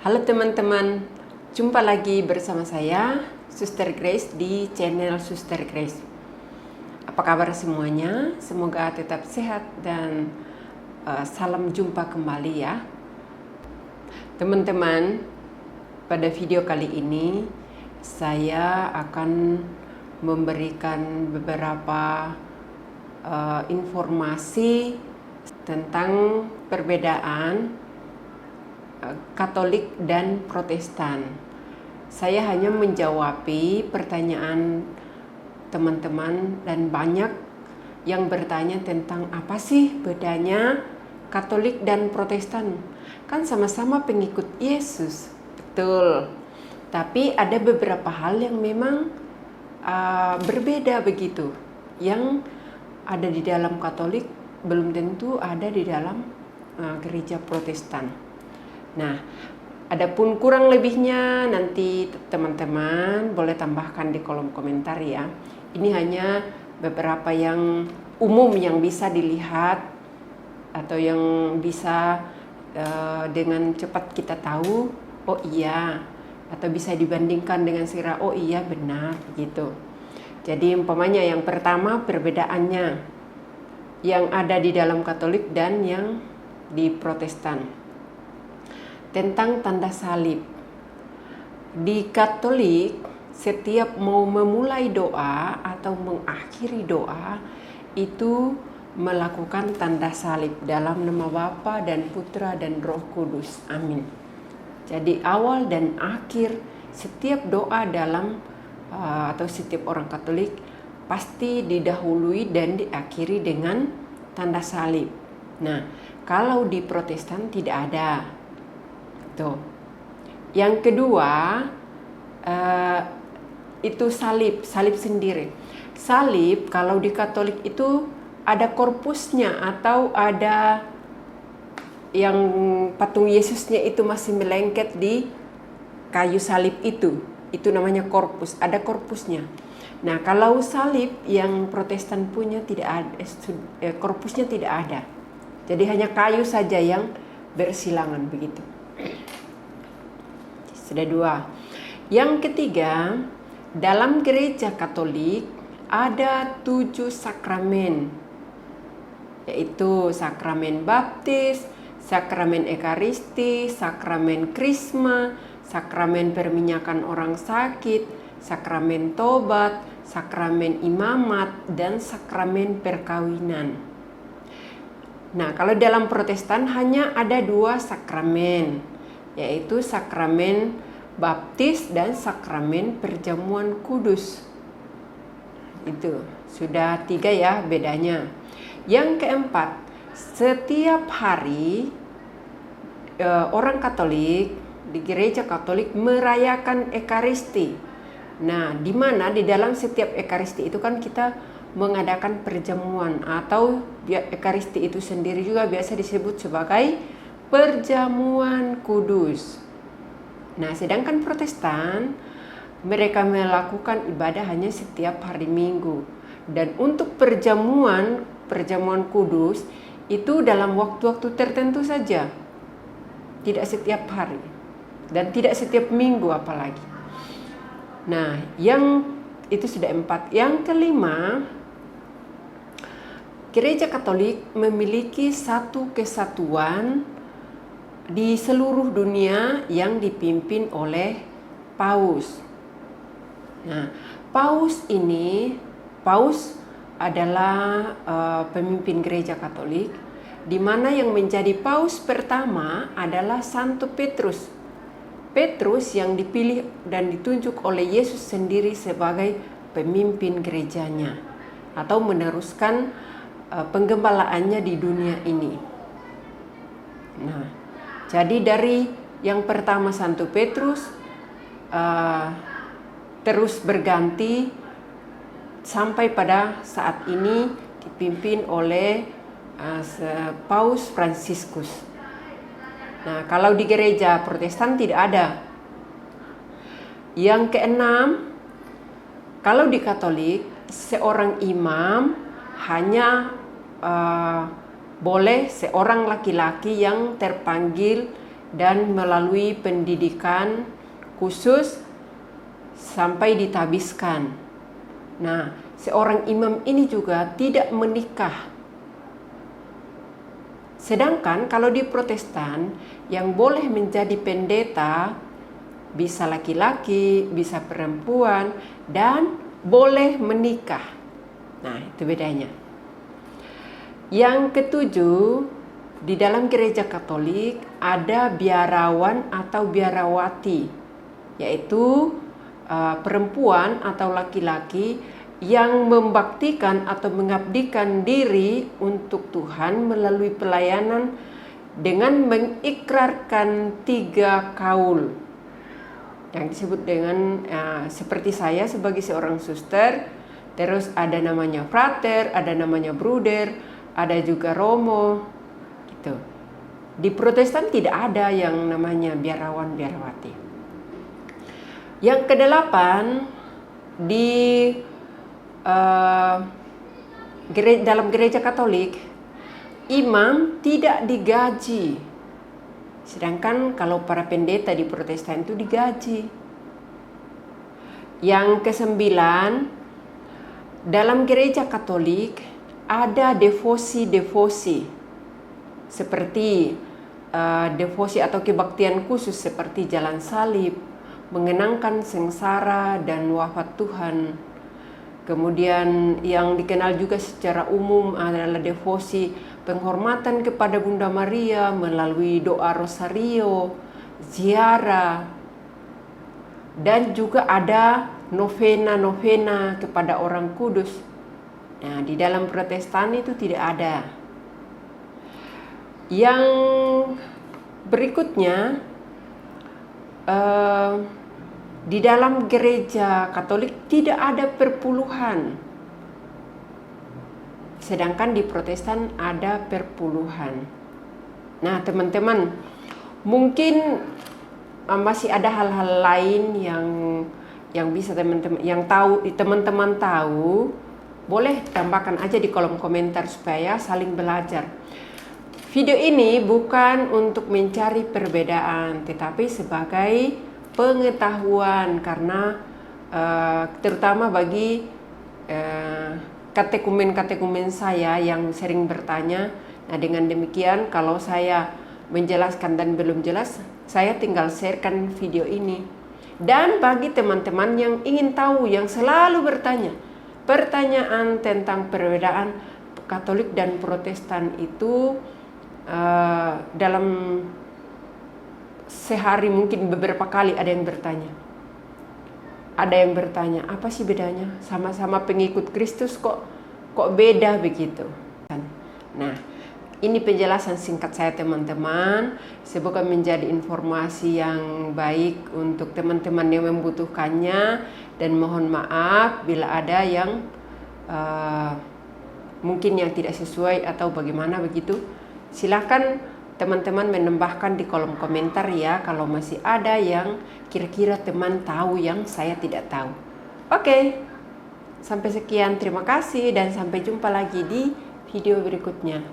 Halo teman-teman, jumpa lagi bersama saya, Suster Grace di channel Suster Grace. Apa kabar semuanya? Semoga tetap sehat dan salam jumpa kembali ya. Teman-teman, pada video kali ini saya akan memberikan beberapa informasi tentang perbedaan Katolik dan Protestan. Saya hanya menjawab pertanyaan teman-teman dan banyak yang bertanya tentang apa sih bedanya Katolik dan Protestan. Kan sama-sama pengikut Yesus, betul. Tapi ada beberapa hal yang memang berbeda begitu. Yang ada di dalam Katolik belum tentu ada di dalam gereja Protestan. Nah, adapun kurang lebihnya nanti teman-teman boleh tambahkan di kolom komentar ya. Ini hanya beberapa yang umum yang bisa dilihat atau yang bisa dengan cepat kita tahu, oh iya, atau bisa dibandingkan dengan segera, oh iya benar gitu. Jadi umpamanya yang pertama perbedaannya yang ada di dalam Katolik dan yang di Protestan. Tentang tanda salib. Di Katolik, setiap mau memulai doa atau mengakhiri doa itu melakukan tanda salib dalam nama Bapa dan Putra dan Roh Kudus. Amin. Jadi awal dan akhir setiap doa dalam atau setiap orang Katolik pasti didahului dan diakhiri dengan tanda salib. Nah, kalau di Protestan tidak ada. Tuh. Yang kedua itu salib sendiri. Salib kalau di Katolik itu ada korpusnya atau ada yang patung Yesusnya itu masih melengket di kayu salib itu namanya korpus, ada korpusnya. Nah, kalau salib yang Protestan punya tidak ada, korpusnya tidak ada. Jadi hanya kayu saja yang bersilangan begitu. Sudah dua. Yang ketiga, dalam gereja Katolik ada 7 sakramen, yaitu sakramen baptis, sakramen ekaristi, sakramen krisma, sakramen perminyakan orang sakit, sakramen tobat, sakramen imamat, dan sakramen perkawinan. Nah, kalau dalam Protestan hanya ada 2 sakramen, yaitu sakramen baptis dan sakramen perjamuan kudus. Itu sudah 3 ya bedanya. Yang keempat, setiap hari orang Katolik di gereja Katolik merayakan Ekaristi. Nah, di mana di dalam setiap Ekaristi itu kan kita mengadakan perjamuan atau Ekaristi itu sendiri juga biasa disebut sebagai perjamuan kudus. Nah, sedangkan Protestan mereka melakukan ibadah hanya setiap hari Minggu. Dan untuk perjamuan kudus itu dalam waktu-waktu tertentu saja. Tidak setiap hari dan tidak setiap minggu apalagi. Nah, yang itu sudah 4. Yang kelima, Gereja Katolik memiliki satu kesatuan di seluruh dunia yang dipimpin oleh Paus. Nah, Paus adalah pemimpin Gereja Katolik, di mana yang menjadi Paus pertama adalah Santo Petrus. Petrus yang dipilih dan ditunjuk oleh Yesus sendiri sebagai pemimpin gerejanya atau meneruskan penggembalaannya di dunia ini. Nah, jadi dari yang pertama Santo Petrus terus berganti sampai pada saat ini dipimpin oleh Paus Fransiskus. Nah, kalau di gereja Protestan tidak ada. Yang keenam, kalau di Katolik seorang imam hanya boleh seorang laki-laki yang terpanggil dan melalui pendidikan khusus sampai ditabiskan. Nah, seorang imam ini juga tidak menikah. Sedangkan kalau di Protestan yang boleh menjadi pendeta bisa laki-laki, bisa perempuan, dan boleh menikah. Nah, itu bedanya. Yang ketujuh, di dalam gereja Katolik ada biarawan atau biarawati, yaitu perempuan atau laki-laki yang membaktikan atau mengabdikan diri untuk Tuhan melalui pelayanan dengan mengikrarkan 3 kaul yang disebut dengan seperti saya sebagai seorang suster, terus ada namanya frater, ada namanya bruder, ada juga romo gitu. Di Protestan tidak ada yang namanya biarawan biarawati. Yang kedelapan, di dalam gereja Katolik imam tidak digaji, sedangkan kalau para pendeta di Protestan itu digaji. Yang kesembilan, dalam gereja Katolik ada devosi-devosi seperti devosi atau kebaktian khusus seperti jalan salib, mengenangkan sengsara dan wafat Tuhan. Kemudian yang dikenal juga secara umum adalah devosi penghormatan kepada Bunda Maria melalui doa rosario, ziarah, dan juga ada novena-novena kepada orang kudus. Nah, di dalam Protestan itu tidak ada. Yang berikutnya, di dalam gereja Katolik tidak ada perpuluhan, sedangkan di Protestan ada perpuluhan. Nah, teman-teman, mungkin masih ada hal-hal lain yang bisa teman-teman tahu. Boleh tambahkan aja di kolom komentar supaya saling belajar. Video ini bukan untuk mencari perbedaan, tetapi sebagai pengetahuan karena terutama bagi katekumen saya yang sering bertanya. Nah, dengan demikian kalau saya menjelaskan dan belum jelas, saya tinggal sharekan video ini. Dan bagi teman-teman yang ingin tahu, yang selalu bertanya pertanyaan tentang perbedaan Katolik dan Protestan itu dalam sehari mungkin beberapa kali ada yang bertanya. Ada yang bertanya, apa sih bedanya? Sama-sama pengikut Kristus kok beda begitu? Nah, ini penjelasan singkat saya teman-teman. Semoga menjadi informasi yang baik untuk teman-teman yang membutuhkannya. Dan mohon maaf bila ada yang mungkin yang tidak sesuai atau bagaimana begitu. Silakan teman-teman menambahkan di kolom komentar ya, kalau masih ada yang kira-kira teman tahu yang saya tidak tahu. Oke, sampai sekian, terima kasih dan sampai jumpa lagi di video berikutnya.